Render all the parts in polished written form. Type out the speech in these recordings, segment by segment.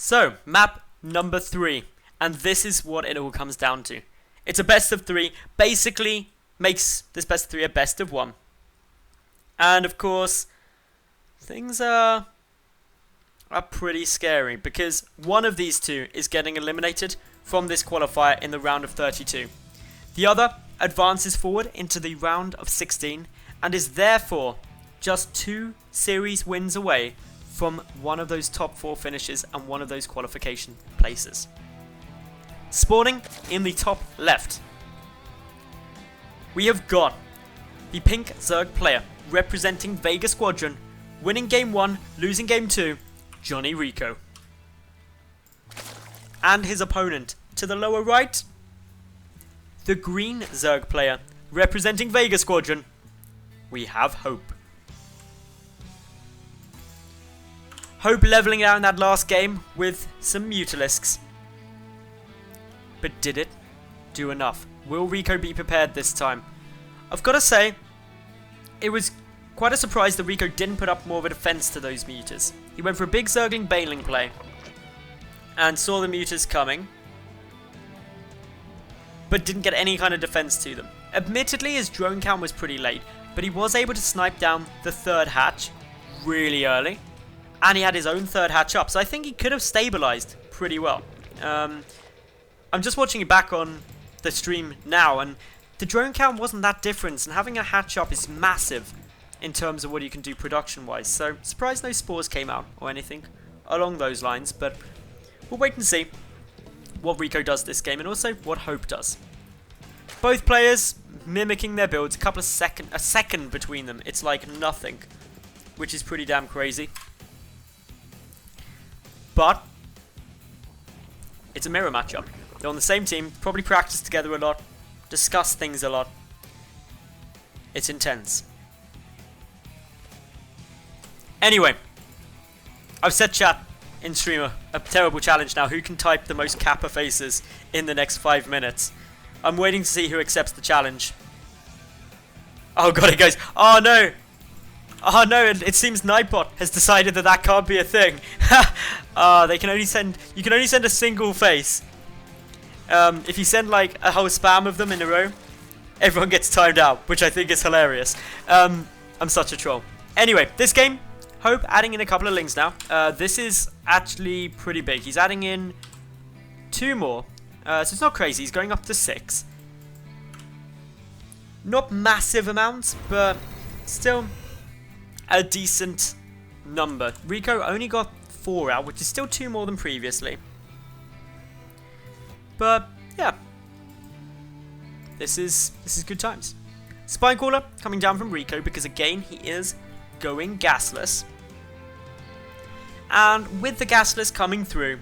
So, map number 3, and this is what it all comes down to. It's a best of 3, basically makes this best of 3 a best of 1. And of course, things are pretty scary, because one of these two is getting eliminated from this qualifier in the round of 32. The other advances forward into the round of 16, and is therefore just 2 series wins away from one of those top 4 finishes and one of those qualification places. Spawning in the top left, we have got the pink Zerg player representing Vega Squadron, winning game 1, losing game 2, JonnyREcco. And his opponent to the lower right, the green Zerg player representing Vega Squadron, we have hOpe. hOpe leveling out in that last game with some Mutalisks. But did it do enough? Will REcco be prepared this time? I've got to say, it was quite a surprise that REcco didn't put up more of a defense to those mutas. He went for a big Zergling Baneling play and saw the mutas coming, but didn't get any kind of defense to them. Admittedly, his drone count was pretty late, but he was able to snipe down the 3rd hatch really early, and he had his own 3rd hatch up, so I think he could have stabilized pretty well. I'm just watching it back on the stream now, and the drone count wasn't that different, and having a hatch up is massive in terms of what you can do production-wise. So, surprised no spores came out or anything along those lines, but we'll wait and see what REcco does this game, and also what hOpe does. Both players mimicking their builds, a second between them. It's like nothing, which is pretty damn crazy. But it's a mirror matchup. They're on the same team, probably practice together a lot, discuss things a lot. It's intense. Anyway, I've set chat in streamer a terrible challenge now. Who can type the most Kappa faces in the next 5 minutes? I'm waiting to see who accepts the challenge. Oh god, it goes. Oh no! Oh no, it seems Nightbot has decided that that can't be a thing. They can only send, you can only send a single face. If you send like a whole spam of them in a row, everyone gets timed out, which I think is hilarious. I'm such a troll. Anyway, this game, hOpe adding in a couple of links now. This is actually pretty big. He's adding in 2 more. So it's not crazy. He's going up to 6. Not massive amounts, but still a decent number. REcco only got 4 out, which is still 2 more than previously. But yeah, this is good times. Spinecaller coming down from REcco because again he is going gasless, and with the gasless coming through,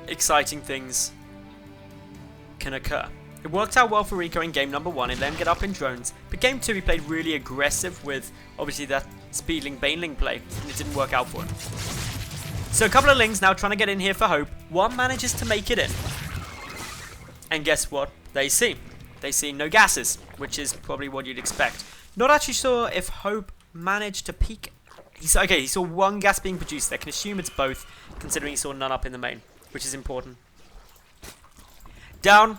exciting things can occur. It worked out well for REcco in game number 1 and then get up in drones, but game 2 he played really aggressive with obviously that Speedling Baneling play, and it didn't work out for him. So a couple of Lings now trying to get in here for hOpe. One manages to make it in, and guess what they see? They see no gases, which is probably what you'd expect. Not actually sure if hOpe managed to peek. He saw 1 gas being produced there. Can assume it's both, considering he saw none up in the main, which is important. Down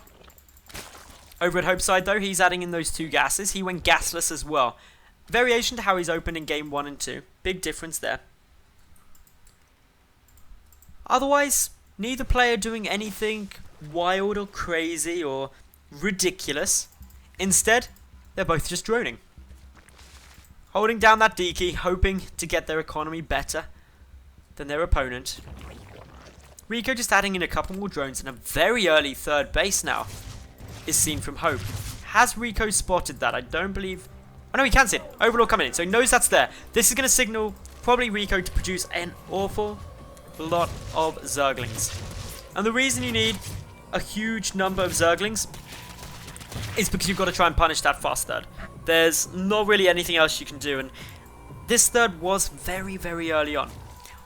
over at hOpe's side though, he's adding in those 2 gases. He went gasless as well. Variation to how he's opened in game 1 and 2. Big difference there. Otherwise, neither player doing anything wild or crazy or ridiculous. Instead, they're both just droning. Holding down that D key, hoping to get their economy better than their opponent. REcco just adding in a couple more drones, and a very early 3rd base now is seen from hOpe. Has REcco spotted that? I don't believe. Oh no, he can see it. Overlord coming in, so he knows that's there. This is going to signal probably REcco to produce an awful lot of Zerglings. And the reason you need a huge number of Zerglings is because you've got to try and punish that fast 3rd. There's not really anything else you can do, and this 3rd was very, very early on.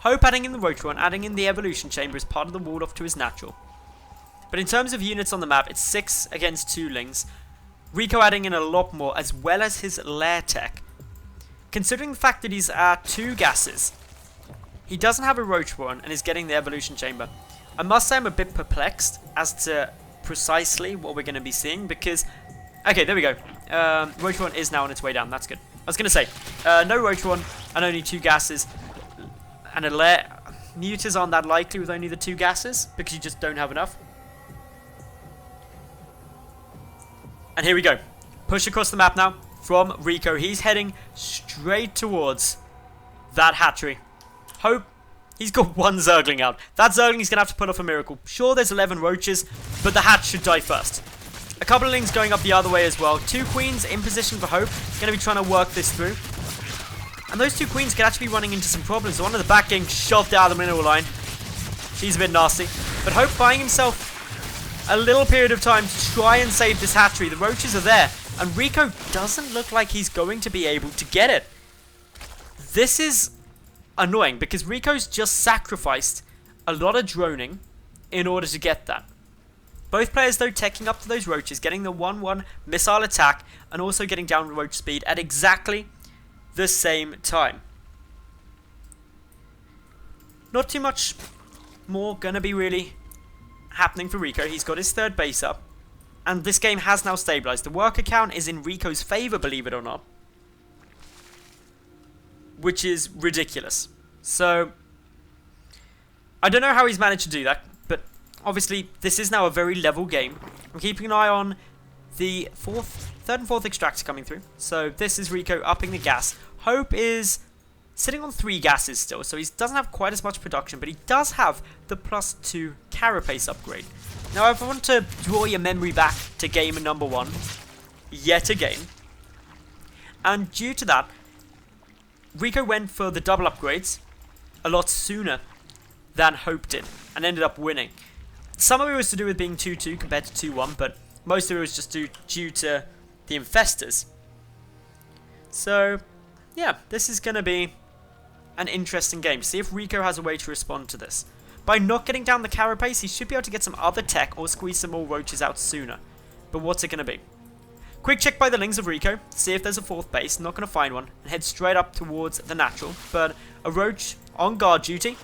hOpe adding in the Rotron, adding in the Evolution Chamber as part of the ward off to his natural. But in terms of units on the map, it's 6 against 2 Lings. REcco adding in a lot more, as well as his lair tech. Considering the fact that he's at 2 gases, he doesn't have a Roach Warren and is getting the Evolution Chamber. I must say I'm a bit perplexed as to precisely what we're going to be seeing because... Okay, there we go. Roach Warren is now on its way down. That's good. I was going to say, no Roach Warren and only 2 gases. And Mutas aren't that likely with only the 2 gases because you just don't have enough. And here we go. Push across the map now from Rico. He's heading straight towards that hatchery. Hope. He's got 1 Zergling out. That Zergling's going to have to put off a miracle. Sure, there's 11 roaches, but the hatch should die first. A couple of lings going up the other way as well. 2 queens in position for Hope. Going to be trying to work this through. And those 2 queens could actually be running into some problems. One of the back getting shoved out of the mineral line. She's a bit nasty. But Hope buying himself a little period of time to try and save this hatchery. The roaches are there. And Rico doesn't look like he's going to be able to get it. This is annoying because Rico's just sacrificed a lot of droning in order to get that. Both players though taking up to those roaches, getting the 1-1 missile attack and also getting down roach speed at exactly the same time. Not too much more gonna be really happening for Rico. He's got his 3rd base up and this game has now stabilized. The worker count is in Rico's favor, believe it or not, which is ridiculous. So, I don't know how he's managed to do that, but obviously this is now a very level game. I'm keeping an eye on the 3rd and 4th extractor coming through. So this is Rico upping the gas. Hope is sitting on 3 gases still, so he doesn't have quite as much production, but he does have the +2 carapace upgrade. Now if I want to draw your memory back to game number 1, yet again, and due to that, Rico went for the double upgrades a lot sooner than Hope did and ended up winning. Some of it was to do with being 2-2 compared to 2-1, but most of it was just due to the infestors. So, yeah, this is going to be an interesting game. See if Rico has a way to respond to this. By not getting down the carapace, he should be able to get some other tech or squeeze some more roaches out sooner. But what's it going to be? Quick check by the lings of Rico, see if there's a 4th base, not going to find one, and head straight up towards the natural, but a roach on guard duty,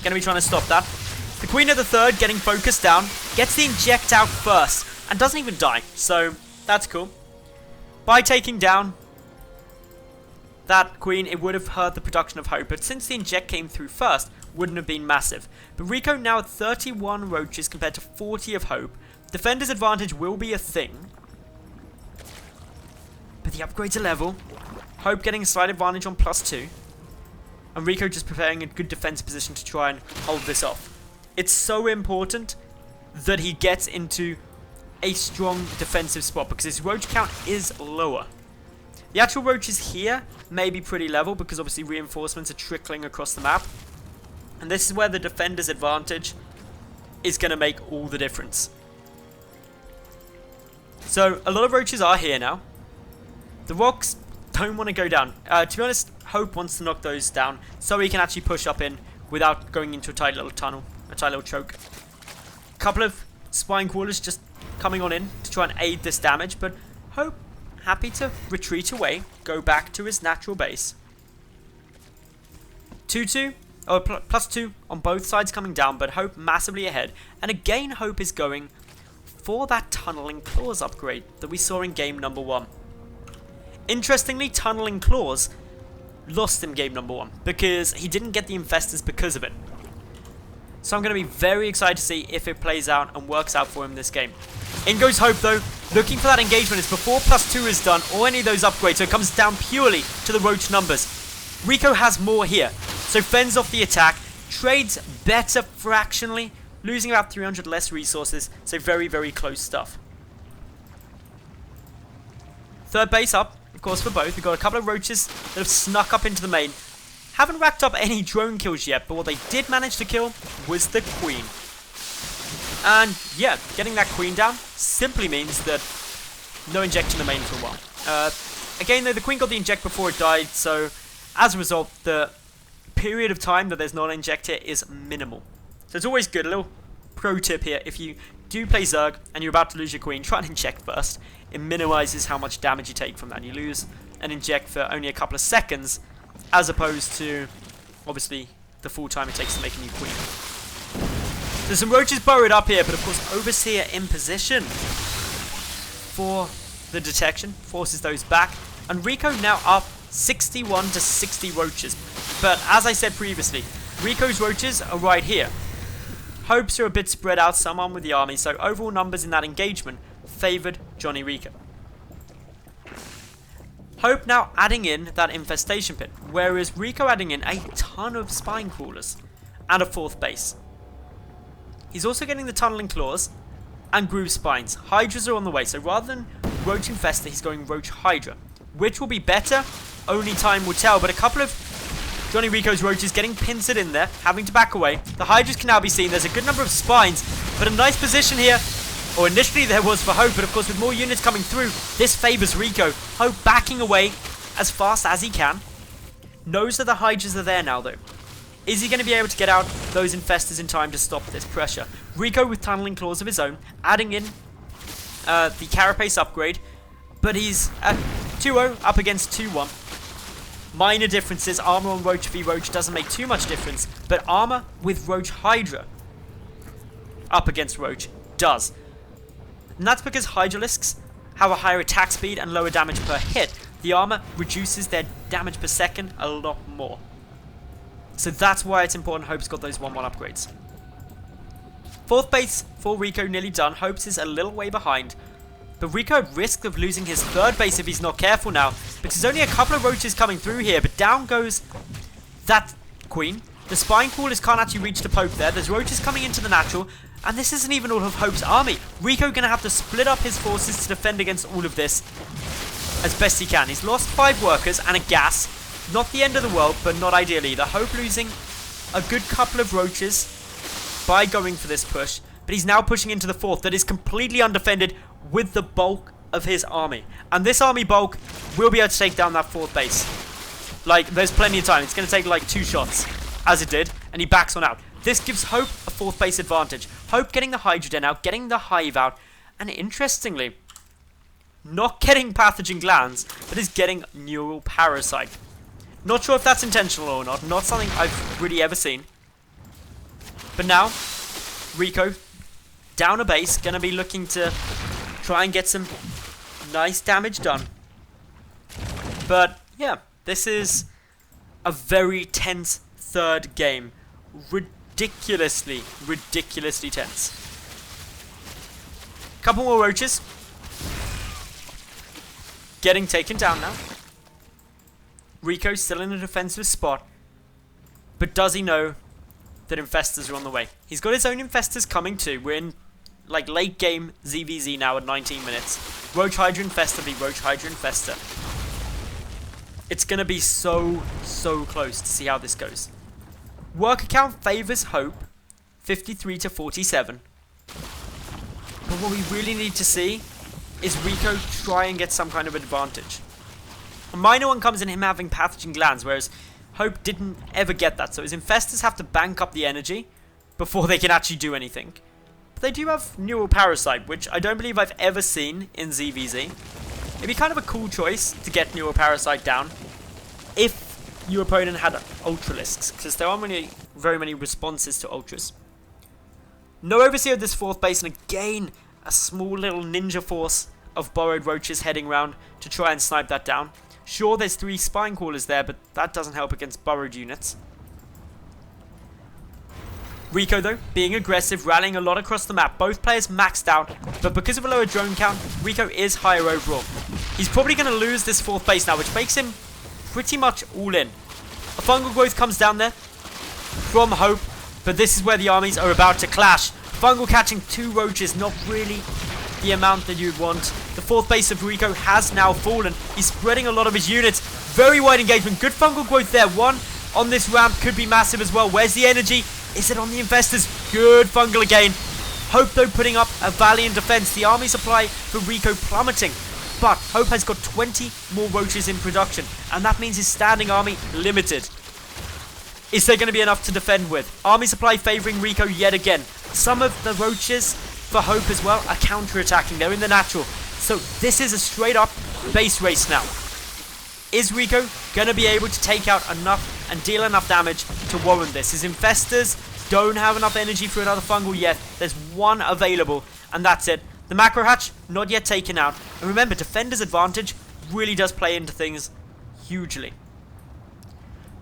going to be trying to stop that. The queen of the 3rd getting focused down, gets the inject out first, and doesn't even die, so that's cool. By taking down that queen, it would have hurt the production of Hope, but since the inject came through first, wouldn't have been massive. But Rico now at 31 roaches compared to 40 of Hope. Defender's advantage will be a thing. But the upgrades are level. Hope getting a slight advantage on +2. And Rico just preparing a good defense position to try and hold this off. It's so important that he gets into a strong defensive spot because his roach count is lower. The actual roaches here may be pretty level because obviously reinforcements are trickling across the map. And this is where the defender's advantage is going to make all the difference. So a lot of roaches are here now. The rocks don't want to go down. To be honest, Hope wants to knock those down so he can actually push up in without going into a tight little tunnel, a tight little choke. A couple of spine crawlers just coming on in to try and aid this damage, but Hope happy to retreat away, go back to his natural base. 2-2, or +2 on both sides coming down, but Hope massively ahead. And again, Hope is going for that tunneling claws upgrade that we saw in game number 1. Interestingly, tunneling claws lost him game number 1 because he didn't get the infestors because of it. So I'm going to be very excited to see if it plays out and works out for him this game. In goes Hope though, looking for that engagement. It's before +2 is done or any of those upgrades, so it comes down purely to the roach numbers. Rico has more here, so fends off the attack, trades better fractionally, losing about 300 less resources, so very, very close stuff. 3rd base up, of course, for both. We've got a couple of roaches that have snuck up into the main. Haven't racked up any drone kills yet, but what they did manage to kill was the queen. And yeah, getting that queen down simply means that no inject in the main for a while. Again though, the queen got the inject before it died, so as a result, the period of time that there's not an inject here is minimal. So it's always good. A little pro tip here: if you do play Zerg and you're about to lose your queen, try and inject first. It minimizes how much damage you take from that. You lose an inject for only a couple of seconds, as opposed to obviously the full time it takes to make a new queen. There's some roaches burrowed up here, but of course Overseer in position for the detection, forces those back, and Rico now up 61 to 60 roaches. But as I said previously, Rico's roaches are right here. Hope's are a bit spread out, some on with the army, so overall numbers in that engagement favoured JonnyREcco. Hope now adding in that infestation pit, whereas Rico adding in a ton of spine crawlers and a 4th base. He's also getting the tunneling claws and groove spines. Hydras are on the way, so rather than Roach Infester, he's going Roach Hydra. Which will be better, only time will tell, but a couple of JonnyREcco's roaches getting pincered in there, having to back away. The Hydras can now be seen. There's a good number of spines, but a nice position here. Or initially there was for Hope, but of course with more units coming through, this favours Rico. Hope backing away as fast as he can. Knows that the Hydras are there now though. Is he going to be able to get out those infestors in time to stop this pressure? Rico with tunneling claws of his own, adding in the carapace upgrade, but he's at 2-0 up against 2-1. Minor differences. Armor on Roach v Roach doesn't make too much difference, but armor with Roach Hydra up against Roach does. And that's because Hydralisks have a higher attack speed and lower damage per hit. The armor reduces their damage per second a lot more. So that's why it's important Hope's got those 1-1 upgrades. 4th base for Rico nearly done. Hope's is a little way behind. But Rico at risk of losing his 3rd base if he's not careful now. Because there's only a couple of roaches coming through here. But down goes that queen. The spine crawlers can't actually reach the Pope there. There's roaches coming into the natural. And this isn't even all of Hope's army. Rico going to have to split up his forces to defend against all of this as best he can. He's lost 5 workers and a gas. Not the end of the world, but not ideal either. Hope losing a good couple of roaches by going for this push. But he's now pushing into the 4th that is completely undefended with the bulk of his army. And this army bulk will be able to take down that 4th base. Like, there's plenty of time. It's going to take like 2 shots, as it did. And he backs on out. This gives Hope a 4th base advantage. Hope getting the Hydra Den out, getting the Hive out. And interestingly, not getting Pathogen Glands, but is getting Neural Parasite. Not sure if that's intentional or not. Not something I've really ever seen. But now, Rico, down a base, going to be looking to try and get some nice damage done. But, yeah, this is a very tense 3rd game. Ridiculously tense. Couple more roaches. Getting taken down now. Rico's still in a defensive spot. But does he know that infestors are on the way? He's got his own infestors coming too. We're in like late game ZvZ now at 19 minutes. Roach Hydra Infestor v Roach Hydra Infestor. It's going to be so close to see how this goes. Worker count favours Hope, 53 to 47. But what we really need to see is Rico try and get some kind of advantage. A minor one comes in him having Pathogen Glands, whereas Hope didn't ever get that. So his infestors have to bank up the energy before they can actually do anything. But they do have Neural Parasite, which I don't believe I've ever seen in ZvZ. It'd be kind of a cool choice to get Neural Parasite down if your opponent had Ultralisks, because there aren't really very many responses to Ultras. No Overseer of this 4th base, and again, a small little ninja force of borrowed roaches heading round to try and snipe that down. Sure, there's 3 spine crawlers there, but that doesn't help against burrowed units. Rico, though, being aggressive, rallying a lot across the map. Both players maxed out, but because of a lower drone count, Rico is higher overall. He's probably going to lose this 4th base now, which makes him pretty much all in. A fungal growth comes down there from Hope, but this is where the armies are about to clash. Fungal catching 2 roaches, not really the amount that you'd want. The 4th base of Rico has now fallen. He's spreading a lot of his units. Very wide engagement. Good fungal growth there. One on this ramp could be massive as well. Where's the energy? Is it on the infestors? Good fungal again. Hope, though, putting up a valiant defense. The army supply for Rico plummeting. But Hope has got 20 more roaches in production, and that means his standing army limited. Is there going to be enough to defend with? Army supply favouring Rico yet again. Some of the roaches for Hope as well are counter-attacking. They're in the natural. So this is a straight-up base race now. Is Rico going to be able to take out enough and deal enough damage to warrant this. His Infestors don't have enough energy for another fungal yet. There's one available, and that's it. The Macro Hatch, not yet taken out. And remember, Defender's advantage really does play into things hugely.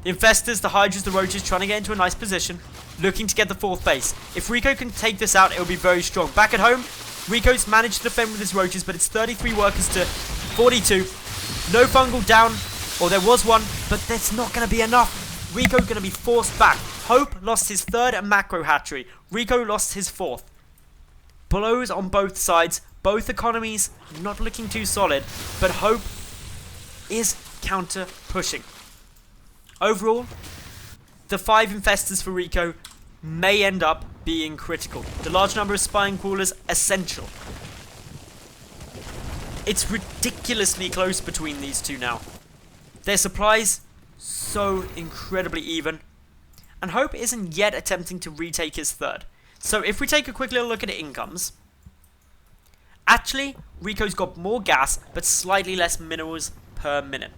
The Infestors, the Hydras, the Roaches trying to get into a nice position, looking to get the 4th base. If Rico can take this out, it will be very strong. Back at home, Rico's managed to defend with his Roaches, but it's 33 workers to 42. No fungal down, or there was one, but that's not going to be enough. Rico's going to be forced back. Hope lost his 3rd macro hatchery. Rico lost his 4th. Blows on both sides. Both economies not looking too solid, but Hope is counter-pushing. Overall, the 5 Infestors for Rico may end up being critical. The large number of spying crawlers, essential. It's ridiculously close between these two now. Their supplies, so incredibly even. And Hope isn't yet attempting to retake his 3rd. So if we take a quick little look at incomes, actually, Rico's got more gas, but slightly less minerals per minute.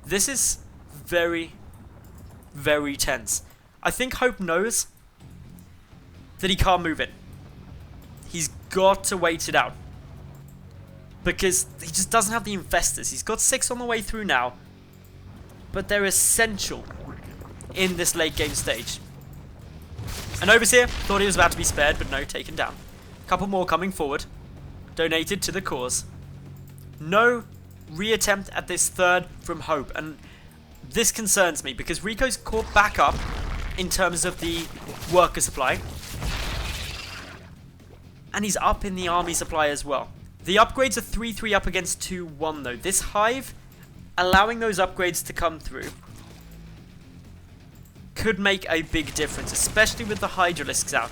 This is very, very tense. I think Hope knows that he can't move it. He's got to wait it out. Because he just doesn't have the Infestors. He's got 6 on the way through now. But they're essential in this late game stage. And Overseer thought he was about to be spared, but no, taken down. A couple more coming forward. Donated to the cause. No reattempt at this 3rd from Hope. And this concerns me because Rico's caught back up in terms of the worker supply. And he's up in the army supply as well. The upgrades are 3-3 up against 2-1 though. This hive, allowing those upgrades to come through, could make a big difference, especially with the Hydralisks out.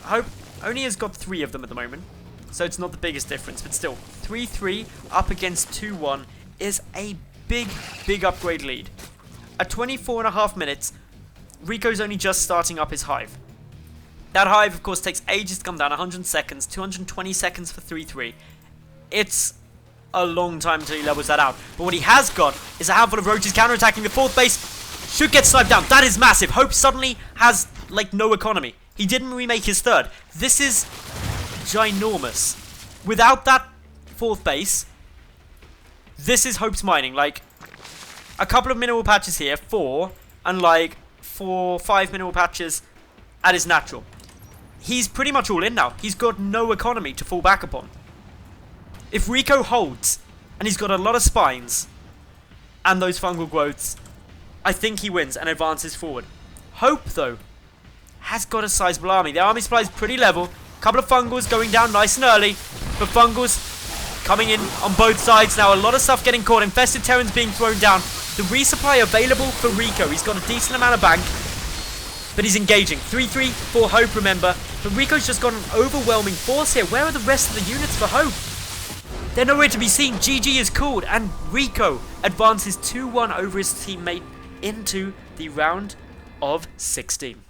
Hope only has got 3 of them at the moment, so it's not the biggest difference, but still, 3-3 up against 2-1 is a big, big upgrade lead. At 24.5 minutes, Rico's only just starting up his hive. That hive, of course, takes ages to come down, 100 seconds, 220 seconds for 3-3. It's a long time until he levels that out. But what he has got is a handful of roaches counterattacking the 4th base. Should get sniped down. That is massive. Hope suddenly has, like, no economy. He didn't remake his 3rd. This is ginormous. Without that 4th base, this is Hope's mining. Like, a couple of mineral patches here, 4, and like 5 mineral patches at his natural. He's pretty much all in now. He's got no economy to fall back upon. If Rico holds, and he's got a lot of spines, and those fungal growths, I think he wins and advances forward. Hope, though, has got a sizable army. The army supply is pretty level. A couple of fungals going down nice and early, but fungals coming in on both sides now. A lot of stuff getting caught. Infested Terrans being thrown down. The resupply available for Rico. He's got a decent amount of bank, but he's engaging. 3-3 for Hope, remember. But Rico's just got an overwhelming force here. Where are the rest of the units for Hope? They're nowhere to be seen. GG is called, and Rico advances 2-1 over his teammate into the round of 16.